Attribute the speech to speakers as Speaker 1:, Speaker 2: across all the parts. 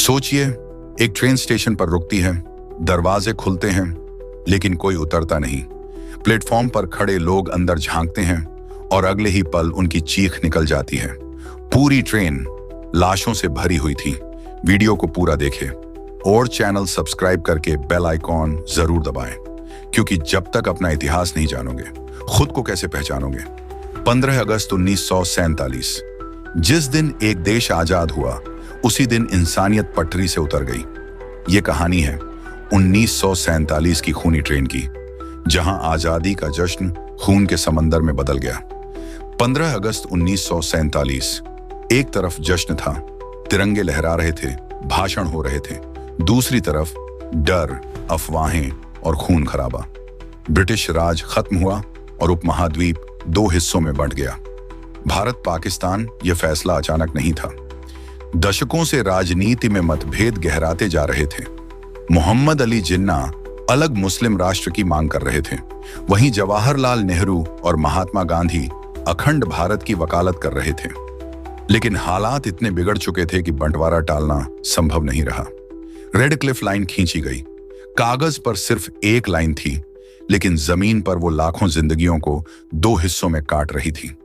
Speaker 1: सोचिए, एक train station पर रुकती है, दरवाजे खुलते हैं, लेकिन कोई उतरता नहीं। प्लेटफॉर्म पर खड़े लोग अंदर झांकते हैं और अगले ही पल उनकी चीख निकल जाती है। पूरी ट्रेन लाशों से भरी हुई थी। वीडियो को पूरा देखें और चैनल सब्सक्राइब करके बेल आइकॉन जरूर दबाएं, क्योंकि जब तक अपना इतिहास नहीं जानोगे, खुद को कैसे पहचानोगे। 15 अगस्त 1947, जिस दिन एक देश आजाद हुआ, उसी दिन इंसानियत पटरी से उतर गई। ये कहानी है 1947 की खूनी ट्रेन की, जहां आजादी का जश्न खून के समंदर में बदल गया। 15 अगस्त 1947 एक तरफ जश्न था, तिरंगे लहरा रहे थे, भाषण हो रहे थे। दूसरी तरफ डर, अफवाहें और खून खराबा। ब्रिटिश राज खत्म हुआ और उपमहाद्वीप दो हिस्सों में बंट गया। भारत पाकिस्तान यह फैसला अचानक नहीं था। दशकों से राजनीति में मतभेद गहराते जा रहे थे। मोहम्मद अली जिन्ना अलग मुस्लिम राष्ट्र की मांग कर रहे थे, वहीं जवाहरलाल नेहरू और महात्मा गांधी अखंड भारत की वकालत कर रहे थे। लेकिन हालात इतने बिगड़ चुके थे कि बंटवारा टालना संभव नहीं रहा। रेड क्लिफ लाइन खींची गई। कागज पर सिर्फ एक लाइन थी, लेकिन जमीन पर वो लाखों जिंदगियों को दो हिस्सों में काट रही थी।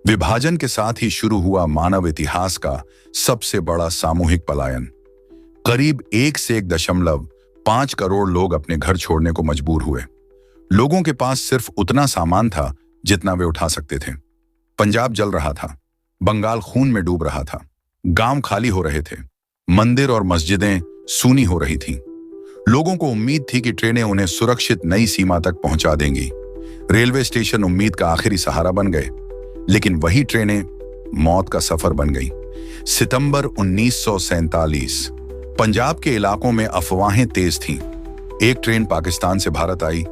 Speaker 1: विभाजन के साथ ही शुरू हुआ मानव इतिहास का सबसे बड़ा सामूहिक पलायन। करीब 1.5 करोड़ लोग अपने घर छोड़ने को मजबूर हुए। लोगों के पास सिर्फ उतना सामान था जितना वे उठा सकते थे। पंजाब जल रहा था, बंगाल खून में डूब रहा था, गांव खाली हो रहे थे, मंदिर और मस्जिदें सूनी हो रही थीं। लोगों को उम्मीद थी कि ट्रेनें उन्हें सुरक्षित नई सीमा तक पहुंचा देंगी। रेलवे स्टेशन उम्मीद का आखिरी सहारा बन गए, लेकिन वही ट्रेनें मौत का सफर बन गई। सितंबर 1947, पंजाब के इलाकों में अफवाहें तेज थीं। एक ट्रेन पाकिस्तान से भारत आई।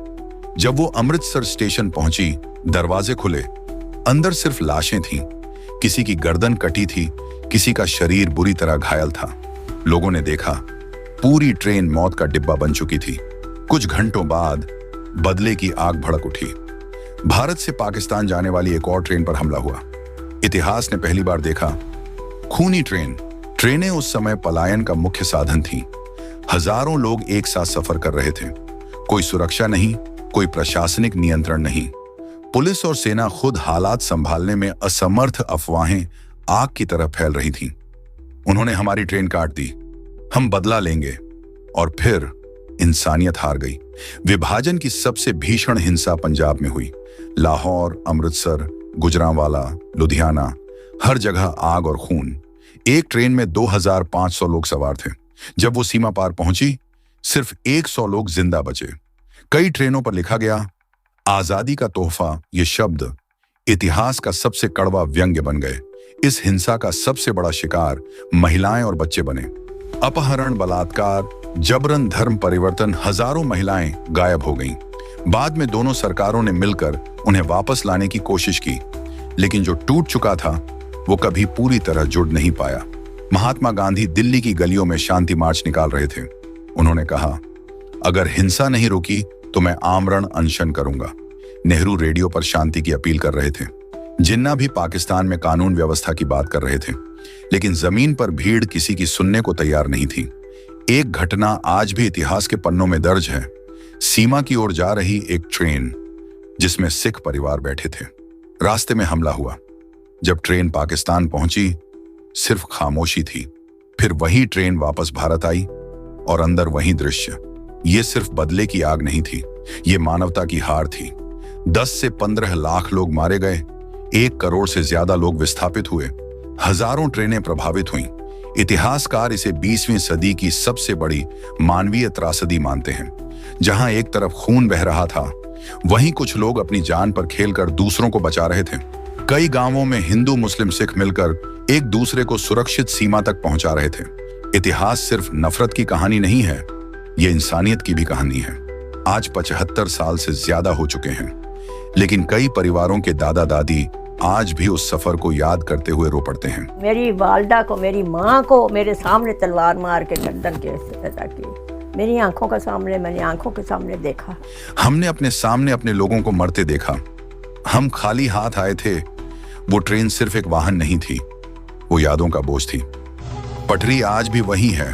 Speaker 1: जब वो अमृतसर स्टेशन पहुंची, दरवाजे खुले, अंदर सिर्फ लाशें थीं। किसी की गर्दन कटी थी, किसी का शरीर बुरी तरह घायल था। लोगों ने देखा, पूरी ट्रेन मौत का डिब्बा बन चुकी थी। कुछ घंटों बाद बदले की आग भड़क उठी। भारत से पाकिस्तान जाने वाली एक और ट्रेन पर हमला हुआ। इतिहास ने पहली बार देखा खूनी ट्रेन। ट्रेनें उस समय पलायन का मुख्य साधन थीं। हजारों लोग एक साथ सफर कर रहे थे। कोई सुरक्षा नहीं, कोई प्रशासनिक नियंत्रण नहीं। पुलिस और सेना खुद हालात संभालने में असमर्थ। अफवाहें आग की तरह फैल रही थीं। उन्होंने हमारी ट्रेन काट दी, हम बदला लेंगे। और फिर इंसानियत हार गई। विभाजन की सबसे भीषण हिंसा पंजाब में हुई। लाहौर, अमृतसर, गुजरांवाला, लुधियाना, हर जगह आग और खून। एक ट्रेन में 2500 लोग सवार थे। जब वो सीमा पार पहुंची, सिर्फ 100 लोग जिंदा बचे। कई ट्रेनों पर लिखा गया, आजादी का तोहफा। ये शब्द इतिहास का सबसे कड़वा व्यंग्य बन गए। इस हिंसा का सबसे बड़ा शिकार महिलाएं और बच्चे बने। अपहरण, बलात्कार, जबरन धर्म परिवर्तन, हजारों महिलाएं गायब हो गईं। बाद में दोनों सरकारों ने मिलकर उन्हें वापस लाने की कोशिश की, लेकिन जो टूट चुका था वो कभी पूरी तरह जुड़ नहीं पाया। महात्मा गांधी दिल्ली की गलियों में शांति मार्च निकाल रहे थे। उन्होंने कहा, अगर हिंसा नहीं रुकी तो मैं आमरण अनशन करूंगा। नेहरू रेडियो पर शांति की अपील कर रहे थे। जिन्ना भी पाकिस्तान में कानून व्यवस्था की बात कर रहे थे, लेकिन जमीन पर भीड़ किसी की सुनने को तैयार नहीं थी। एक घटना आज भी इतिहास के पन्नों में दर्ज है। सीमा की ओर जा रही एक ट्रेन जिसमें सिख परिवार बैठे थे। रास्ते में हमला हुआ। जब ट्रेन पाकिस्तान पहुंची, सिर्फ खामोशी थी। फिर वही ट्रेन वापस भारत आई और अंदर वही दृश्य। ये सिर्फ बदले की आग नहीं थी, ये मानवता की हार थी। 10 से 15 लाख लोग मारे गए, 1 करोड़ से ज्यादा लोग विस्थापित हुए, हजारों ट्रेनें प्रभावित हुईं। इतिहासकार इसे 20वीं सदी की सबसे बड़ी मानवीय त्रासदी मानते हैं। जहां एक तरफ खून बह रहा था, वहीं कुछ लोग अपनी जान पर खेलकर दूसरों को बचा रहे थे। कई गांवों में हिंदू, मुस्लिम, सिख मिलकर एक दूसरे को सुरक्षित सीमा तक पहुंचा रहे थे। इतिहास सिर्फ नफरत की कहानी नहीं है, ये इंसानियत की भी कहानी है। आज 75 साल से ज्यादा हो चुके हैं, लेकिन कई परिवारों के दादा दादी आज भी उस सफर को याद करते हुए रो पड़ते हैं।
Speaker 2: मेरी वालदा को, मेरी माँ को मेरे सामने तलवार मार के गर्दन के पैदा की। मेरी आंखों के सामने, मैंने आंखों के सामने देखा।
Speaker 1: हमने अपने सामने अपने लोगों को मरते देखा। हम खाली हाथ आए थे। वो ट्रेन सिर्फ एक वाहन नहीं थी, वो यादों का बोझ थी। पटरी आज भी वही है,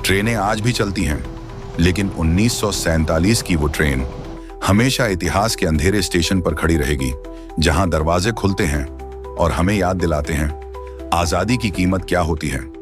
Speaker 1: ट्रेनें आज भी चलती हैं, लेकिन 1947 की वो ट्रेन हमेशा इतिहास के अंधेरे स्टेशन पर खड़ी रहेगी, जहां दरवाजे खुलते हैं और हमें याद दिलाते हैं आजादी की कीमत क्या होती है।